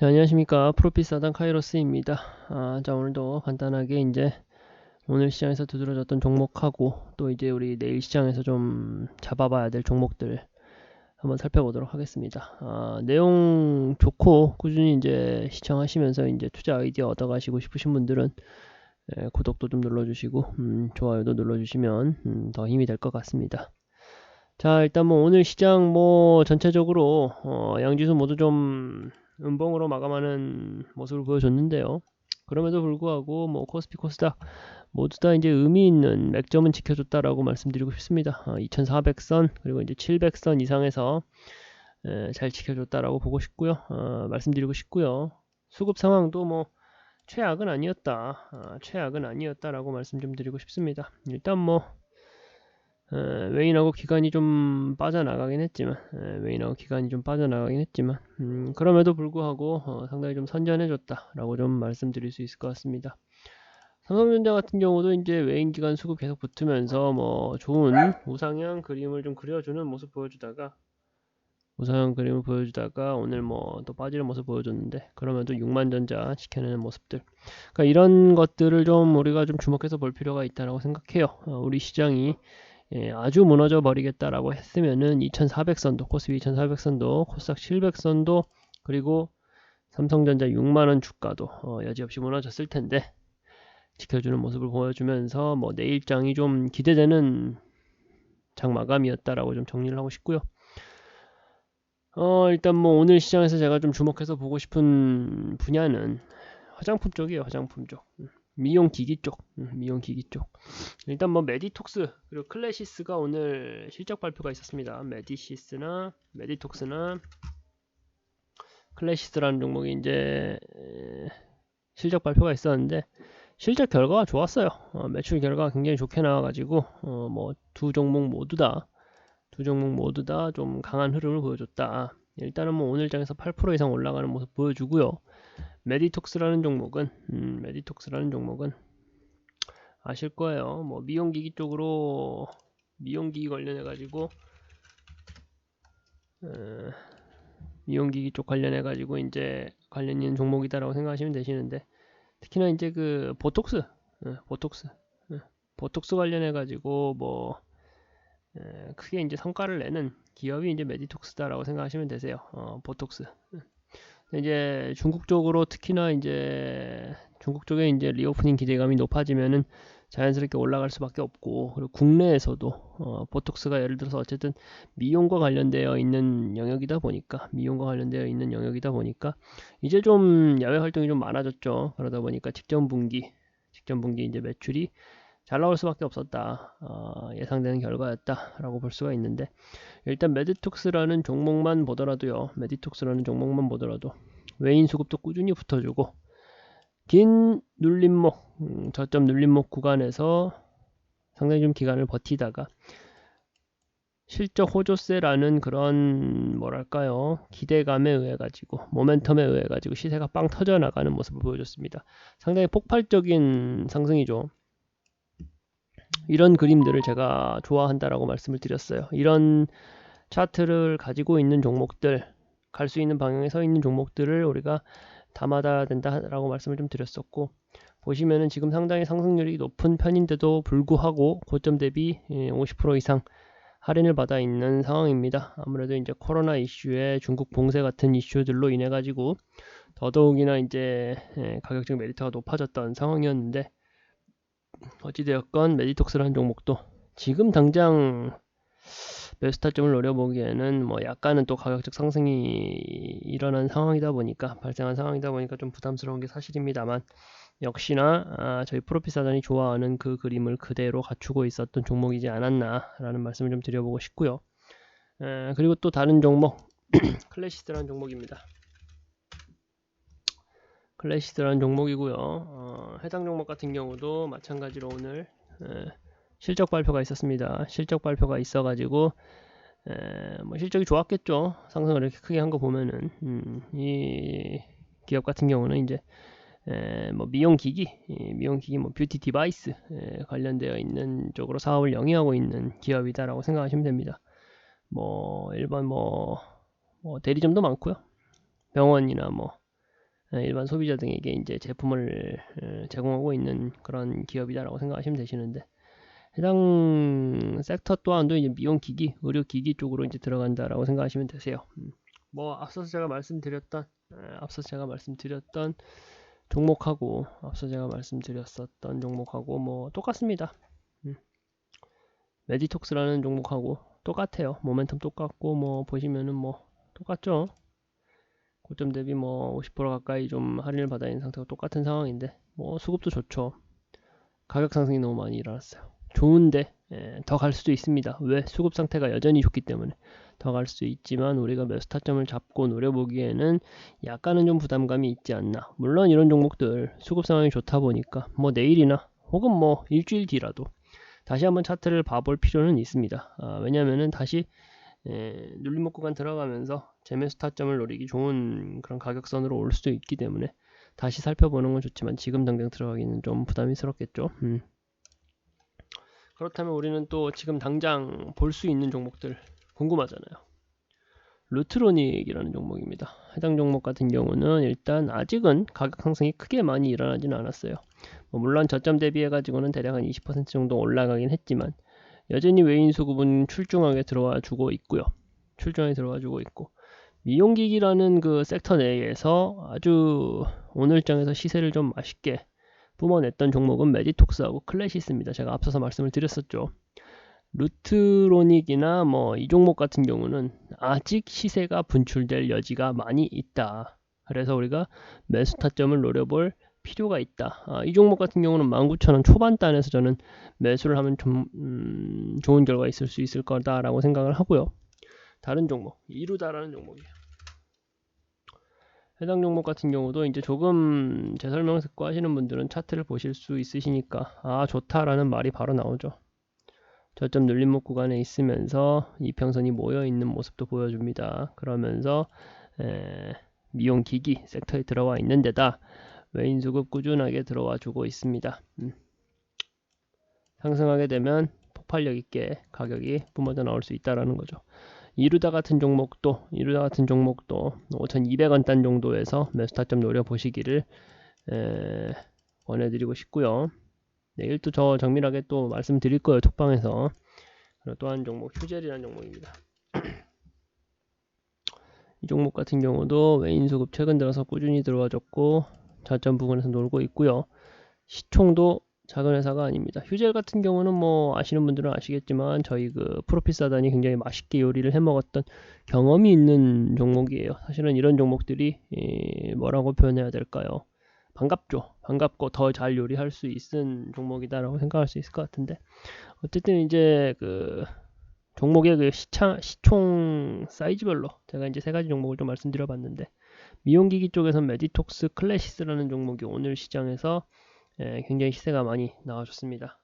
네, 안녕하십니까. 프로피사단 카이로스입니다. 자, 오늘도 간단하게 이제 오늘 시장에서 두드러졌던 종목하고 또 이제 우리 내일 시장에서 좀 잡아봐야 될 종목들 한번 살펴보도록 하겠습니다. 내용 좋고 꾸준히 이제 시청하시면서 이제 투자 아이디어 얻어가시고 싶으신 분들은 구독도 좀 눌러주시고 좋아요도 눌러주시면 더 힘이 될 것 같습니다. 자, 일단 뭐 오늘 시장 뭐 전체적으로 양지수 모두 좀 음봉으로 마감하는 모습을 보여줬는데요. 그럼에도 불구하고 뭐 코스피 코스닥 모두 다 이제 의미 있는 맥점은 지켜줬다라고 말씀드리고 싶습니다. 2400선 그리고 이제 700선 이상에서 잘 지켜줬다라고 보고 싶고요. 말씀드리고 싶고요. 수급 상황도 뭐 최악은 아니었다. 최악은 아니었다라고 말씀 좀 드리고 싶습니다. 일단 뭐 웨인하고 기간이 좀 빠져나가긴 했지만 그럼에도 불구하고 상당히 좀 선전해줬다 라고 좀 말씀드릴 수 있을 것 같습니다. 삼성전자 같은 경우도 이제 웨인 기간 수급 계속 붙으면서 뭐 좋은 우상향 그림을 좀 그려주는 모습 보여주다가 오늘 뭐 또 빠지는 모습 보여줬는데 그러면도 6만전자 지켜내는 모습들, 그러니까 이런 것들을 좀 우리가 좀 주목해서 볼 필요가 있다라고 생각해요. 우리 시장이 아주 무너져 버리겠다라고 했으면은 2400선도, 코스피 2400선도, 코스닥 700선도, 그리고 삼성전자 6만원 주가도 여지없이 무너졌을 텐데 지켜주는 모습을 보여주면서 뭐 내일장이 좀 기대되는 장마감이었다라고 좀 정리를 하고 싶고요. 일단 뭐 오늘 시장에서 제가 좀 주목해서 보고 싶은 분야는 화장품 쪽이에요. 화장품 쪽. 미용기기 쪽. 미용기기 쪽. 일단 뭐 메디톡스 그리고 클래시스가 오늘 실적 발표가 있었습니다. 메디톡스나 클래시스라는 종목이 이제 실적 발표가 있었는데 실적 결과가 좋았어요. 매출 결과가 굉장히 좋게 나와가지고 뭐 두 종목 모두 다 좀 강한 흐름을 보여줬다. 일단은 뭐 오늘 장에서 8% 이상 올라가는 모습 보여주고요. 메디톡스라는 종목은 아실 거예요. 뭐 미용기기 쪽으로 미용기기 관련해 가지고 미용기기 쪽 관련해 가지고 이제 관련 있는 종목이다라고 생각하시면 되시는데, 특히나 이제 그 보톡스 관련해 가지고 뭐 크게 이제 성과를 내는 기업이 이제 메디톡스다라고 생각하시면 되세요. 보톡스. 이제 중국 쪽으로 특히나 이제 중국 쪽에 이제 리오프닝 기대감이 높아지면은 자연스럽게 올라갈 수밖에 없고, 그리고 국내에서도 보톡스가 예를 들어서 어쨌든 미용과 관련되어 있는 영역이다 보니까 이제 좀 야외 활동이 좀 많아졌죠. 그러다 보니까 직전 분기 이제 매출이 잘 나올 수밖에 없었다. 예상되는 결과였다라고 볼 수가 있는데, 일단 메디톡스라는 종목만 보더라도 외인 수급도 꾸준히 붙어주고 긴 눌림목, 저점 눌림목 구간에서 상당히 좀 기간을 버티다가 실적 호조세라는 그런 뭐랄까요, 기대감에 의해 가지고 모멘텀에 의해 가지고 시세가 빵 터져 나가는 모습을 보여줬습니다. 상당히 폭발적인 상승이죠. 이런 그림들을 제가 좋아한다라고 말씀을 드렸어요. 이런 차트를 가지고 있는 종목들, 갈 수 있는 방향에 서 있는 종목들을 우리가 담아야 된다라고 말씀을 좀 드렸었고, 보시면은 지금 상당히 상승률이 높은 편인데도 불구하고 고점 대비 50% 이상 할인을 받아 있는 상황입니다. 아무래도 이제 코로나 이슈에 중국 봉쇄 같은 이슈들로 인해 가지고 더더욱이나 이제 가격적 메리트가 높아졌던 상황이었는데, 어찌되었건 메디톡스라는 종목도 지금 당장 매수 타점을 노려보기에는 뭐 약간은 또 가격적 상승이 발생한 상황이다 보니까 좀 부담스러운 게 사실입니다만, 역시나 저희 프로피사단이 좋아하는 그 그림을 그대로 갖추고 있었던 종목이지 않았나라는 말씀을 좀 드려보고 싶고요. 그리고 또 다른 종목 클래시스라는 종목입니다. 클래시스라는 종목이고요. 해당 종목 같은 경우도 마찬가지로 오늘 실적 발표가 있었습니다. 실적 발표가 있어가지고 뭐 실적이 좋았겠죠. 상승을 이렇게 크게 한 거 보면은 이 기업 같은 경우는 이제 뭐 미용기기 뭐 뷰티 디바이스 관련되어 있는 쪽으로 사업을 영위하고 있는 기업이다라고 생각하시면 됩니다. 뭐 일반 뭐 대리점도 많고요. 병원이나 뭐 일반 소비자 등에게 이제 제품을 제공하고 있는 그런 기업이다라고 생각하시면 되시는데, 해당 섹터 또한도 이제 미용기기, 의료기기 쪽으로 이제 들어간다라고 생각하시면 되세요. 뭐 앞서서 제가 말씀드렸던 종목하고 뭐 똑같습니다. 메디톡스라는 종목하고 똑같아요. 모멘텀 똑같고 뭐 보시면은 뭐 똑같죠. 고점 대비 뭐 50% 가까이 좀 할인을 받아 있는 상태고 똑같은 상황인데, 뭐 수급도 좋죠. 가격 상승이 너무 많이 일어났어요. 좋은데 더 갈 수도 있습니다. 왜? 수급 상태가 여전히 좋기 때문에 더 갈 수 있지만, 우리가 매수 타점을 잡고 노려보기에는 약간은 좀 부담감이 있지 않나. 물론 이런 종목들 수급 상황이 좋다 보니까 뭐 내일이나 혹은 뭐 일주일 뒤라도 다시 한번 차트를 봐볼 필요는 있습니다. 왜냐면은 다시 눌림목 구간 들어가면서 재매수 타점을 노리기 좋은 그런 가격선으로 올 수도 있기 때문에 다시 살펴보는 건 좋지만, 지금 당장 들어가기는 좀 부담스럽겠죠. 그렇다면 우리는 또 지금 당장 볼 수 있는 종목들 궁금하잖아요. 루트로닉이라는 종목입니다. 해당 종목 같은 경우는 일단 아직은 가격 상승이 크게 많이 일어나지는 않았어요. 물론 저점 대비해 가지고는 대략 한 20% 정도 올라가긴 했지만, 여전히 외인 수급은 출중하게 들어와 주고 있고, 미용기기라는 그 섹터 내에서 아주 오늘장에서 시세를 좀 맛있게 뿜어냈던 종목은 메디톡스하고 클래시스입니다. 제가 앞서서 말씀을 드렸었죠. 루트로닉이나 뭐 이 종목 같은 경우는 아직 시세가 분출될 여지가 많이 있다. 그래서 우리가 매수 타점을 노려볼 필요가 있다. 이 종목 같은 경우는 19,000원 초반단에서 저는 매수를 하면 좀 좋은 결과 있을 수 있을 거다라고 생각을 하고요. 다른 종목, 이루다라는 종목이에요. 해당 종목 같은 경우도 이제 조금 제 설명을 듣고 하시는 분들은 차트를 보실 수 있으시니까 좋다라는 말이 바로 나오죠. 저점 눌림목 구간에 있으면서 이평선이 모여 있는 모습도 보여줍니다. 그러면서 미용기기 섹터에 들어와 있는 데다 외인 수급 꾸준하게 들어와 주고 있습니다. 상승하게 되면 폭발력 있게 가격이 뿜어져 나올 수 있다라는 거죠. 이루다 같은 종목도 5,200원 단 정도에서 매수 타점 노려보시기를 권해드리고 싶고요. 내일 또 저 정밀하게 또 말씀드릴 거예요, 톡방에서. 그리고 또 한 종목, 휴젤이라는 종목입니다. 이 종목 같은 경우도 외인 수급 최근 들어서 꾸준히 들어와줬고 저점 부근에서 놀고 있고요. 시총도 작은 회사가 아닙니다. 휴젤 같은 경우는 뭐 아시는 분들은 아시겠지만, 저희 그 프로핏 사단이 굉장히 맛있게 요리를 해 먹었던 경험이 있는 종목이에요. 사실은 이런 종목들이 뭐라고 표현해야 될까요? 반갑고 더 잘 요리할 수 있는 종목이다라고 생각할 수 있을 것 같은데, 어쨌든 이제 그 종목의 그 시총 사이즈별로 제가 이제 세 가지 종목을 좀 말씀드려봤는데, 미용기기 쪽에선 메디톡스, 클래시스라는 종목이 오늘 시장에서 굉장히 시세가 많이 나와줬습니다.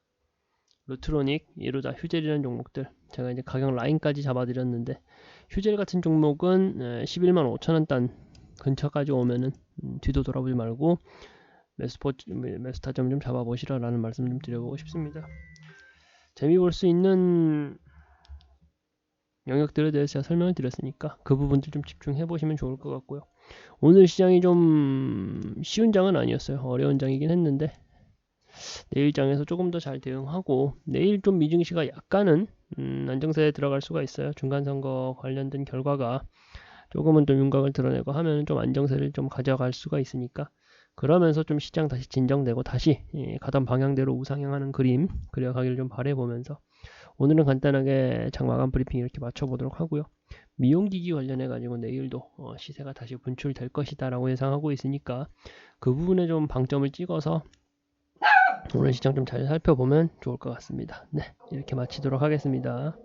루트로닉, 이루다, 휴젤이라는 종목들 제가 이제 가격 라인까지 잡아드렸는데, 휴젤 같은 종목은 11만 5천원 단 근처까지 오면은 뒤도 돌아보지 말고 매수 타점 좀 잡아보시라라는 말씀 좀 드려보고 싶습니다. 재미 볼 수 있는 영역들에 대해서 제가 설명을 드렸으니까 그 부분들 좀 집중해 보시면 좋을 것 같고요. 오늘 시장이 좀 쉬운 장은 아니었어요. 어려운 장이긴 했는데, 내일 장에서 조금 더 잘 대응하고, 내일 좀 미증시가 약간은 안정세에 들어갈 수가 있어요. 중간선거 관련된 결과가 조금은 좀 윤곽을 드러내고 하면 좀 안정세를 좀 가져갈 수가 있으니까, 그러면서 좀 시장 다시 진정되고 다시 가던 방향대로 우상향하는 그림 그려가기를 좀 바라보면서, 오늘은 간단하게 장마감 브리핑 이렇게 맞춰보도록 하고요. 미용기기 관련해 가지고 내일도 시세가 다시 분출될 것이다 라고 예상하고 있으니까, 그 부분에 좀 방점을 찍어서 오늘 시장 좀 잘 살펴보면 좋을 것 같습니다. 네, 이렇게 마치도록 하겠습니다.